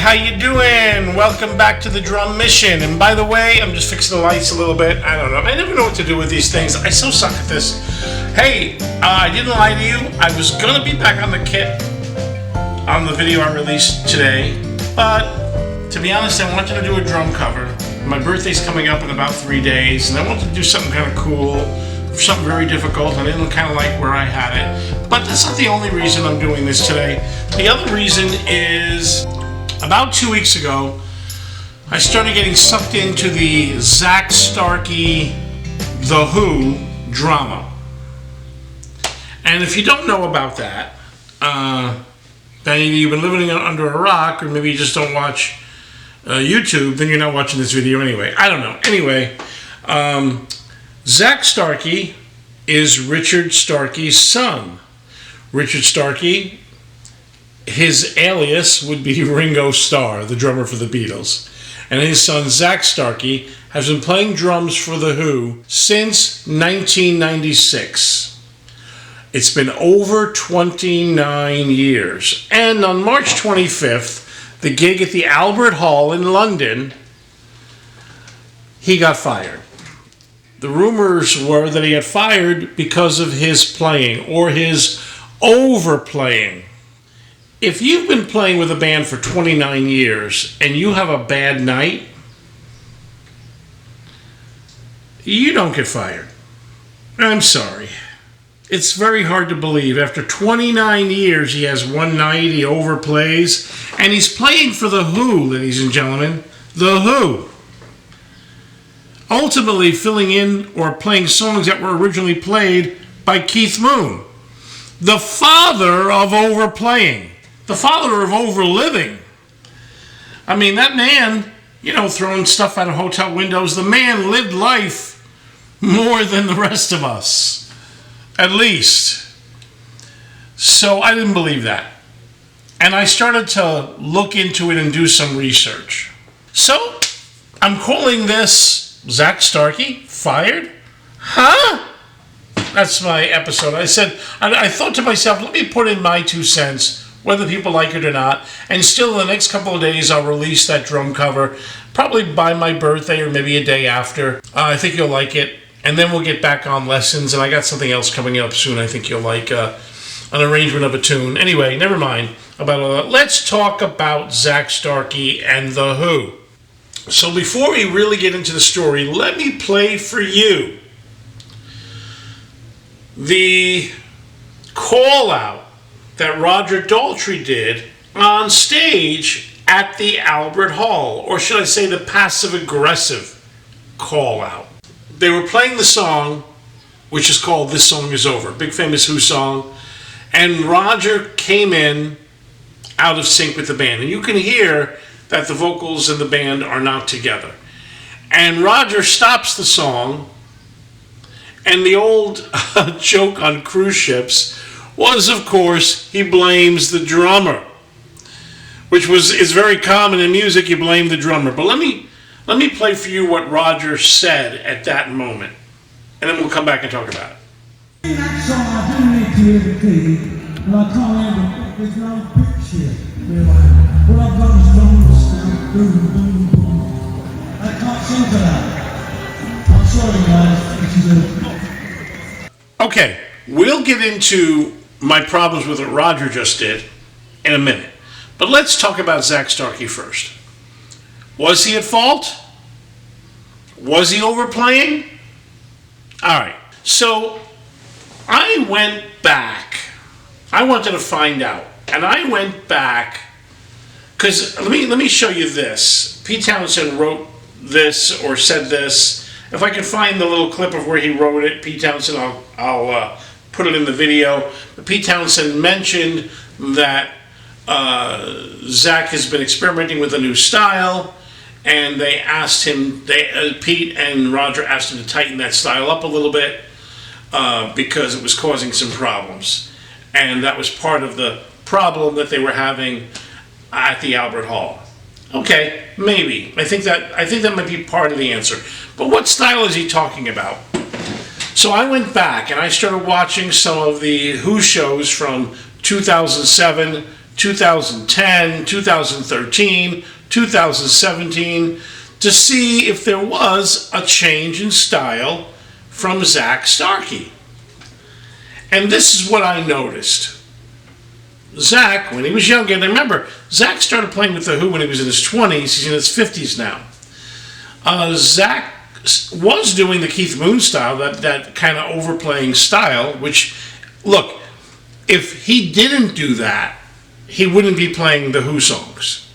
how you doing? Welcome back to the Drum Mission. And by the way, I'm just fixing the lights a little bit. I don't know. I never know what to do with these things. I so suck at this. Hey, I didn't lie to you. I was going to be back on the kit on the video I released today. But to be honest, I wanted to do a drum cover. My birthday's coming up in about 3 days, and I wanted to do something kind of cool, something very difficult. I didn't kind of like where I had it. But that's not the only reason I'm doing this today. The other reason is about 2 weeks ago, I started getting sucked into the Zac Starkey, The Who drama. And if you don't know about that, then you've been living under a rock, or maybe you just don't watch YouTube, then you're not watching this video anyway. I don't know. Anyway, Zac Starkey is Richard Starkey's son. Richard Starkey, his alias would be Ringo Starr, the drummer for the Beatles. And his son, Zac Starkey, has been playing drums for The Who since 1996. It's been over 29 years. And on March 25th, the gig at the Albert Hall in London, he got fired. The rumors were that he got fired because of his playing, or his overplaying. If you've been playing with a band for 29 years and you have a bad night, you don't get fired. I'm sorry. It's very hard to believe. After 29 years, he has one night, he overplays, and he's playing for The Who, ladies and gentlemen. The Who. Ultimately filling in or playing songs that were originally played by Keith Moon, the father of overplaying, the father of overliving. I mean, that man, throwing stuff out of hotel windows, the man lived life more than the rest of us. At least. So I didn't believe that. And I started to look into it and do some research. So I'm calling this Zac Starkey fired? Huh? That's my episode. I thought to myself, let me put in my 2 cents, whether people like it or not. And still in the next couple of days, I'll release that drum cover, probably by my birthday or maybe a day after. I think you'll like it. And then we'll get back on lessons, and I got something else coming up soon. I think you'll like an arrangement of a tune. Anyway, never mind about all that. Let's talk about Zac Starkey and The Who. So before we really get into the story, let me play for you the call-out that Roger Daltrey did on stage at the Albert Hall, or should I say the passive-aggressive call-out. They were playing the song, which is called This Song Is Over, big famous Who song, and Roger came in out of sync with the band. And you can hear that the vocals and the band are not together. And Roger stops the song, and the old joke on cruise ships was, of course, he blames the drummer, which is very common in music. You blame the drummer. But let me play for you what Roger said at that moment, and then we'll come back and talk about it. That song I do need to indicate, but I can't remember. There's no picture. All I've got is drums sound, boom, boom, boom. I can't sing for that. I'm sorry, guys. This is Okay, we'll get into my problems with what Roger just did in a minute. But let's talk about Zac Starkey first. Was he at fault? Was he overplaying? All right. So I went back. I wanted to find out. And I went back because let me show you this. Pete Townshend wrote this or said this. If I can find the little clip of where he wrote it, Pete Townshend, I'll put it in the video. But Pete Townshend mentioned that Zac has been experimenting with a new style. And they asked him, Pete and Roger asked him to tighten that style up a little bit because it was causing some problems. And that was part of the problem that they were having at the Albert Hall. Okay, maybe. I think that might be part of the answer. But what style is he talking about? So I went back and I started watching some of the Who shows from 2007 2010, 2013, 2017 to see if there was a change in style from Zac Starkey. And this is what I noticed. Zac, when he was younger, and remember, Zac started playing with The Who when he was in his 20s, he's in his 50s now. Zac was doing the Keith Moon style, that kind of overplaying style, which, look, if he didn't do that, he wouldn't be playing The Who songs.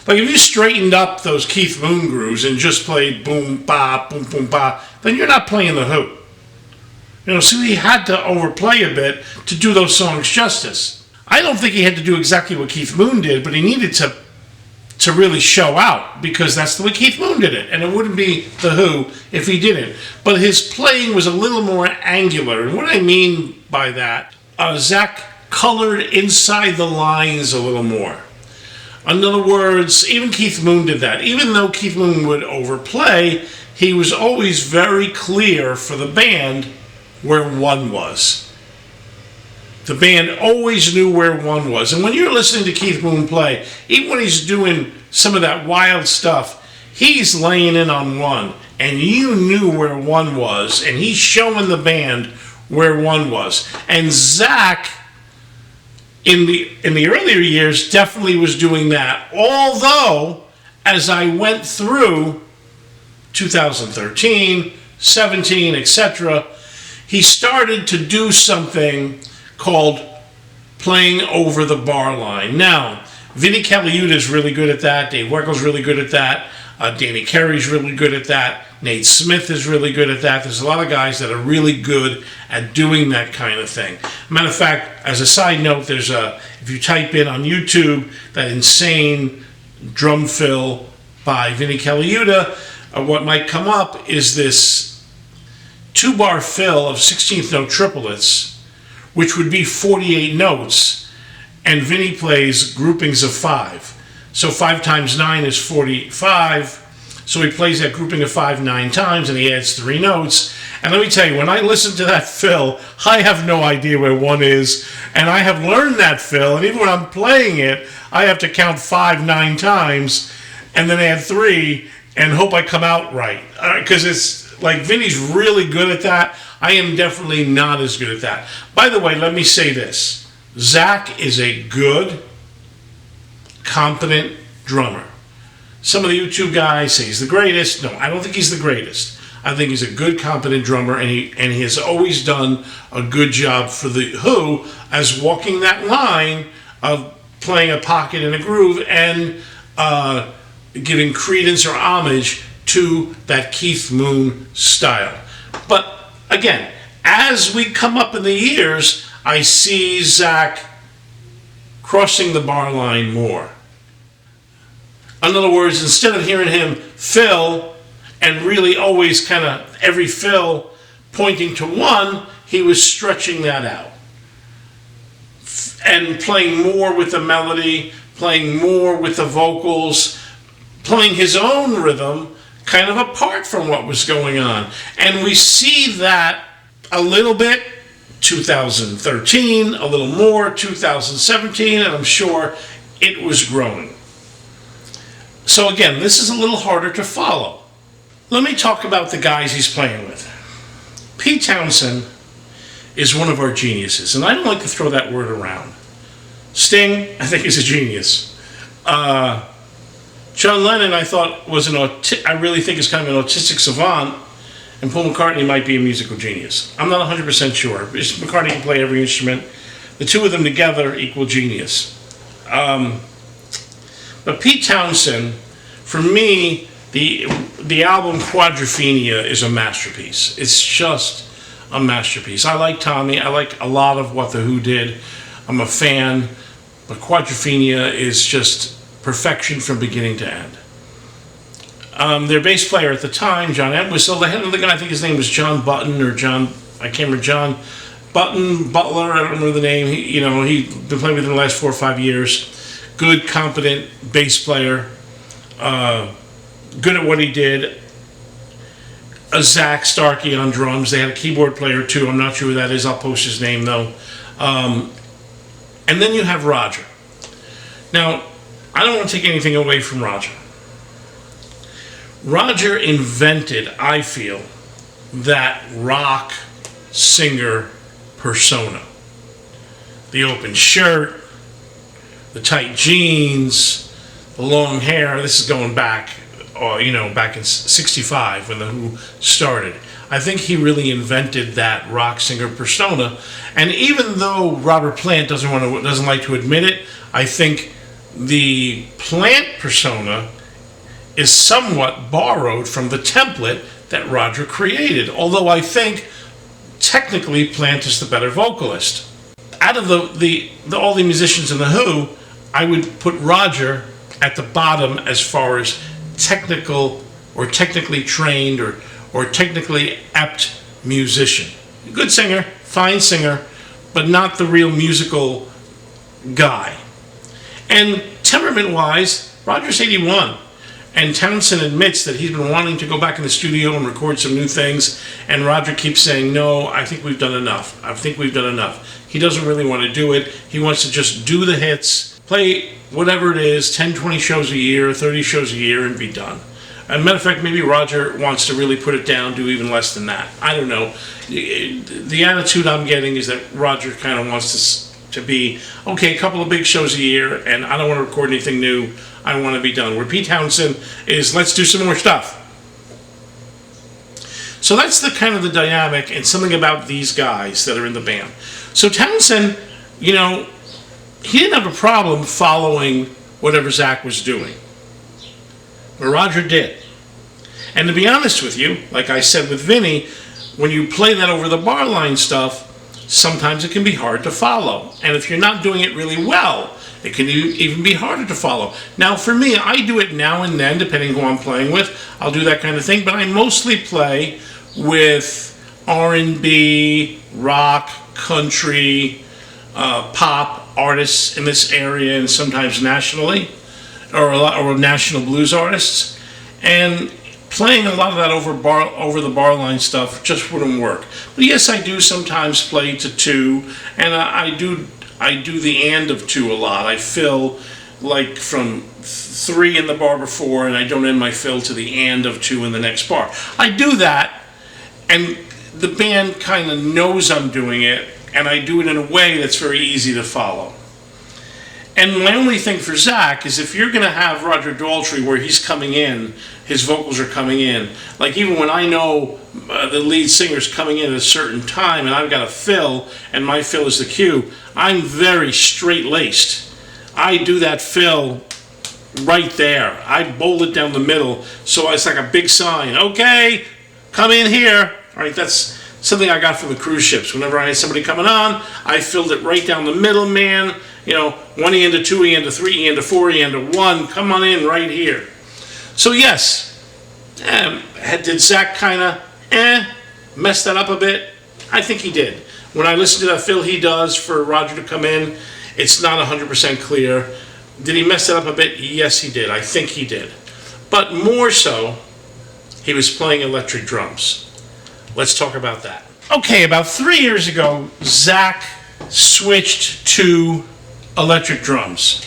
Like, if you straightened up those Keith Moon grooves and just played boom, ba, boom, boom, ba, then you're not playing The Who. You know, so he had to overplay a bit to do those songs justice. I don't think he had to do exactly what Keith Moon did, but he needed to really show out, because that's the way Keith Moon did it, and it wouldn't be The Who if he didn't. But his playing was a little more angular, and what I mean by that, Zac colored inside the lines a little more. In other words, even Keith Moon did that. Even though Keith Moon would overplay, he was always very clear for the band where one was. The band always knew where one was. And when you're listening to Keith Moon play, even when he's doing some of that wild stuff, he's laying in on one. And you knew where one was. And he's showing the band where one was. And Zac, in the earlier years, definitely was doing that. Although, as I went through 2013, 17, etc., he started to do something called playing over the bar line. Now, Vinnie Colaiuta is really good at that. Dave Weckl's really good at that. Danny Carey's really good at that. Nate Smith is really good at that. There's a lot of guys that are really good at doing that kind of thing. Matter of fact, as a side note, there's if you type in on YouTube that insane drum fill by Vinnie Colaiuta, what might come up is this 2-bar fill of 16th note triplets, which would be 48 notes, and Vinnie plays groupings of 5. So 5 times 9 is 45, so he plays that grouping of 5 9 times, and he adds 3 notes. And let me tell you, when I listen to that fill, I have no idea where 1 is, and I have learned that fill, and even when I'm playing it, I have to count 5 9 times, and then add 3, and hope I come out right. Because it's like, Vinnie's really good at that. I am definitely not as good at that. By the way, let me say this. Zac is a good, competent drummer. Some of the YouTube guys say he's the greatest. No, I don't think he's the greatest. I think he's a good, competent drummer, and he has always done a good job for The Who as walking that line of playing a pocket and a groove and giving credence or homage to that Keith Moon style. But again, as we come up in the years, I see Zac crossing the bar line more. In other words, instead of hearing him fill and really always kind of every fill pointing to 1, he was stretching that out and playing more with the melody, playing more with the vocals, playing his own rhythm, kind of apart from what was going on. And we see that a little bit 2013, a little more 2017, and I'm sure it was growing. So again, this is a little harder to follow. Let me talk about the guys he's playing with. Pete Townshend is one of our geniuses, and I don't like to throw that word around. Sting, I think, is a genius. John Lennon, I thought, was I really think is kind of an autistic savant, and Paul McCartney might be a musical genius. I'm not 100% sure. McCartney can play every instrument. The two of them together equal genius. But Pete Townshend, for me, the album Quadrophenia is a masterpiece. It's just a masterpiece. I like Tommy. I like a lot of what The Who did. I'm a fan. But Quadrophenia is just perfection from beginning to end. Their bass player at the time, John Entwistle, they had another guy, I think his name was John Button, or John, I can't remember, John Button, Butler, I don't remember the name. He'd been playing with them the last 4 or 5 years. Good, competent bass player. Good at what he did. A Zac Starkey on drums. They had a keyboard player too. I'm not sure who that is. I'll post his name though. And then you have Roger. Now, I don't want to take anything away from Roger. Roger invented, I feel, that rock singer persona. The open shirt, the tight jeans, the long hair. This is going back, back in '65 when the Who started. I think he really invented that rock singer persona. And even though Robert Plant doesn't like to admit it, I think the Plant persona is somewhat borrowed from the template that Roger created. Although I think technically Plant is the better vocalist. Out of all the musicians in the Who, I would put Roger at the bottom as far as technical or technically trained or technically apt musician. Good singer, fine singer, but not the real musical guy. And temperament-wise, Roger's 81. And Townsend admits that he's been wanting to go back in the studio and record some new things, and Roger keeps saying, no, I think we've done enough. I think we've done enough. He doesn't really want to do it. He wants to just do the hits, play whatever it is, 10, 20 shows a year, 30 shows a year, and be done. As a matter of fact, maybe Roger wants to really put it down, do even less than that. I don't know. The attitude I'm getting is that Roger kind of wants to be, okay, a couple of big shows a year, and I don't want to record anything new. I want to be done. Where Pete Townsend is, let's do some more stuff. So that's the kind of the dynamic and something about these guys that are in the band. So Townsend, he didn't have a problem following whatever Zac was doing. But Roger did. And to be honest with you, like I said with Vinny, when you play that over the bar line stuff, sometimes it can be hard to follow. And if you're not doing it really well, it can even be harder to follow. Now for me, I do it now and then, depending who I'm playing with. I'll do that kind of thing, but I mostly play with R&B, rock, country, pop artists in this area, and sometimes nationally, or national blues artists. And playing a lot of that over the bar line stuff just wouldn't work. But yes, I do sometimes play to two, and I do the and of two a lot. I fill like from 3 in the bar before, and I don't end my fill to the and of 2 in the next bar. I do that, and the band kind of knows I'm doing it, and I do it in a way that's very easy to follow. And my only thing for Zac is if you're going to have Roger Daltrey where he's coming in, his vocals are coming in, like even when I know the lead singer's coming in at a certain time and I've got a fill and my fill is the cue, I'm very straight-laced. I do that fill right there. I bowl it down the middle so it's like a big sign. Okay, come in here. All right, that's something I got from the cruise ships. Whenever I had somebody coming on, I filled it right down the middle, man. 1 E into 2 E into 3 E into 4 E into 1. Come on in right here. So yes, did Zac kind of mess that up a bit? I think he did. When I listen to that fill he does for Roger to come in, it's not 100% clear. Did he mess it up a bit? Yes, he did. I think he did. But more so, he was playing electric drums. Let's talk about that. Okay, about 3 years ago, Zac switched to electric drums.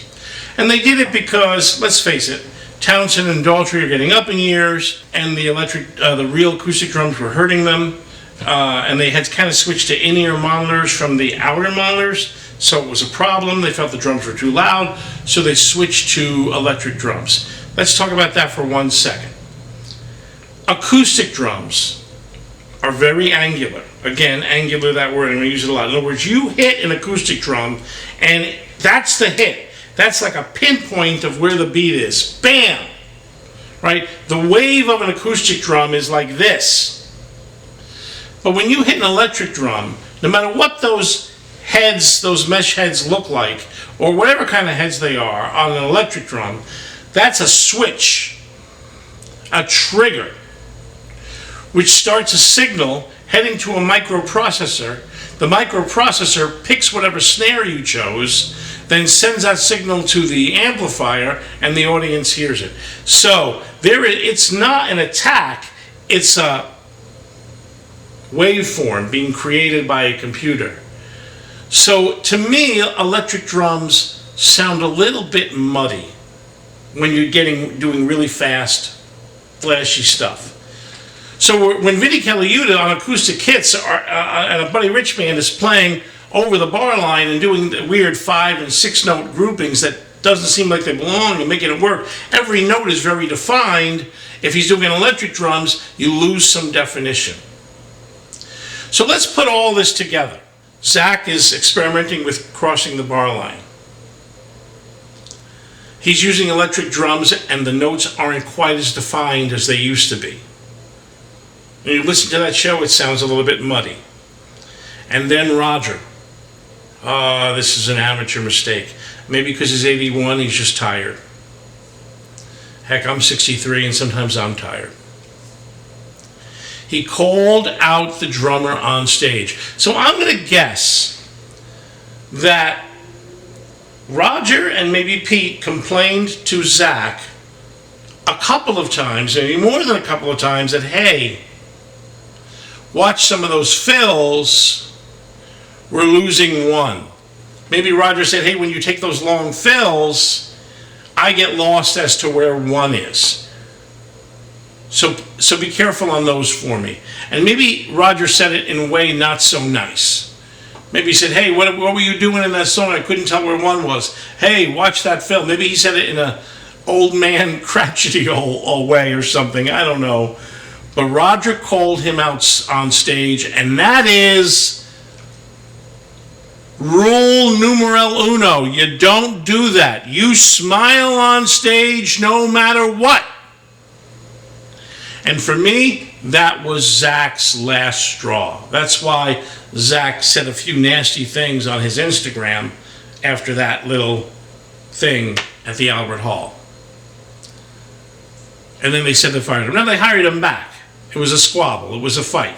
And they did it because, let's face it, Townsend and Daltrey are getting up in years, and the real acoustic drums were hurting them, and they had kind of switched to in-ear monitors from the outer monitors, so it was a problem. They felt the drums were too loud, so they switched to electric drums. Let's talk about that for 1 second. Acoustic drums are very angular. Again, angular, that word, I'm going to use it a lot. In other words, you hit an acoustic drum, and that's the hit. That's like a pinpoint of where the beat is. Bam! Right? The wave of an acoustic drum is like this. But when you hit an electric drum, no matter what those heads, those mesh heads look like, or whatever kind of heads they are on an electric drum, that's a switch, a trigger, which starts a signal heading to a microprocessor. The microprocessor picks whatever snare you chose, then sends that signal to the amplifier, and the audience hears it. So it's not an attack, it's a waveform being created by a computer. So to me, electric drums sound a little bit muddy when you're doing really fast, flashy stuff. So when Vinnie Colaiuta on acoustic kits and a Buddy Rich band is playing over the bar line and doing the weird 5 and 6 note groupings that doesn't seem like they belong and making it work, every note is very defined. If he's doing electric drums, you lose some definition. So let's put all this together. Zac is experimenting with crossing the bar line. He's using electric drums and the notes aren't quite as defined as they used to be. When you listen to that show, it sounds a little bit muddy. And then Roger. This is an amateur mistake. Maybe because he's 81, he's just tired. Heck, I'm 63 and sometimes I'm tired. He called out the drummer on stage. So I'm going to guess that Roger and maybe Pete complained to Zac a couple of times, maybe more than a couple of times, that, hey, watch some of those fills, we're losing one. Maybe Roger said, hey, when you take those long fills, I get lost as to where one is. So be careful on those for me. And maybe Roger said it in a way not so nice. Maybe he said, hey, what were you doing in that song? I couldn't tell where one was. Hey, watch that fill. Maybe he said it in a old man crotchety old way or something. I don't know. But Roger called him out on stage, and that is rule numero uno. You don't do that. You smile on stage no matter what. And for me, that was Zac's last straw. That's why Zac said a few nasty things on his Instagram after that little thing at the Albert Hall. And then they said they fired him. Now they hired him back. It was a squabble. It was a fight.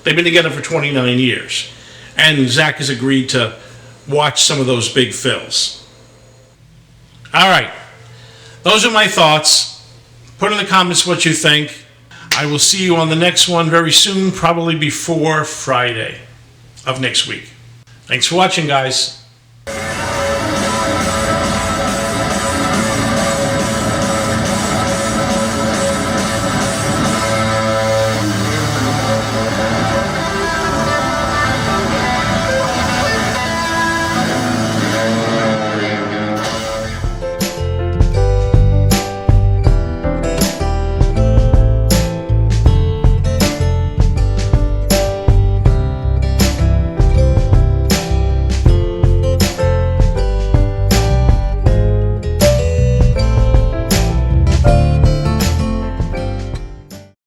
They've been together for 29 years. And Zac has agreed to watch some of those big fills. All right. Those are my thoughts. Put in the comments what you think. I will see you on the next one very soon, probably before Friday of next week. Thanks for watching, guys.